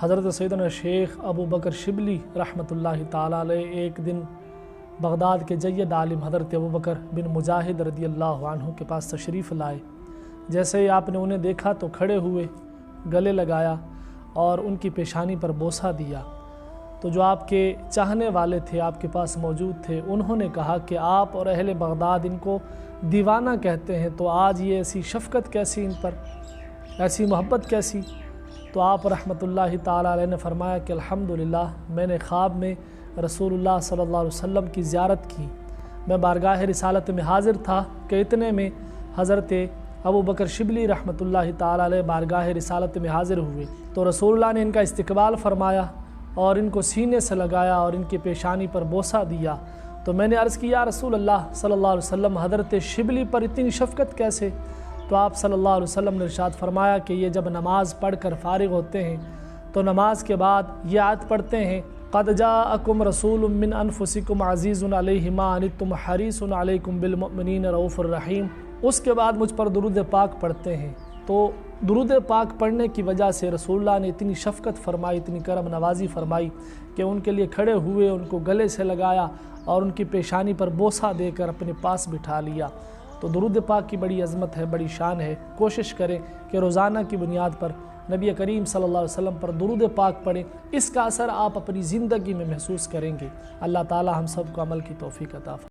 حضرت سیدنا شیخ ابو بکر شبلی رحمۃ اللہ تعالیٰ علیہ ایک دن بغداد کے جید عالم حضرت ابو بکر بن مجاہد رضی اللہ عنہ کے پاس تشریف لائے۔ جیسے ہی آپ نے انہیں دیکھا تو کھڑے ہوئے، گلے لگایا اور ان کی پیشانی پر بوسہ دیا۔ تو جو آپ کے چاہنے والے تھے، آپ کے پاس موجود تھے، انہوں نے کہا کہ آپ اور اہل بغداد ان کو دیوانہ کہتے ہیں، تو آج یہ ایسی شفقت کیسی ان پر، ایسی محبت کیسی؟ تو آپ رحمۃ اللہ تعالیٰ علیہ نے فرمایا کہ الحمدللہ میں نے خواب میں رسول اللہ صلی اللہ علیہ وسلم کی زیارت کی۔ میں بارگاہ رسالت میں حاضر تھا کہ اتنے میں حضرت ابو بکر شبلی رحمۃ اللہ تعالیٰ علیہ بارگاہ رسالت میں حاضر ہوئے، تو رسول اللہ نے ان کا استقبال فرمایا اور ان کو سینے سے لگایا اور ان کی پیشانی پر بوسہ دیا۔ تو میں نے عرض کیا، رسول اللہ صلی اللہ علیہ وسلم حضرت شبلی پر اتنی شفقت کیسے؟ تو آپ صلی اللہ علیہ وسلم نے ارشاد فرمایا کہ یہ جب نماز پڑھ کر فارغ ہوتے ہیں تو نماز کے بعد یہ آیت پڑھتے ہیں، قد جاءکم رسول من انفسکم عزیز علیہ ما عنتم حریص علیکم بالمؤمنین رؤوف الرحیم۔ اس کے بعد مجھ پر درود پاک پڑھتے ہیں۔ تو درود پاک پڑھنے کی وجہ سے رسول اللہ نے اتنی شفقت فرمائی، اتنی کرم نوازی فرمائی کہ ان کے لیے کھڑے ہوئے، ان کو گلے سے لگایا اور ان کی پیشانی پر بوسہ دے کر اپنے پاس بٹھا لیا۔ تو درود پاک کی بڑی عظمت ہے، بڑی شان ہے۔ کوشش کریں کہ روزانہ کی بنیاد پر نبی کریم صلی اللہ علیہ وسلم پر درود پاک پڑھیں، اس کا اثر آپ اپنی زندگی میں محسوس کریں گے۔ اللہ تعالی ہم سب کو عمل کی توفیق عطا فرمائے۔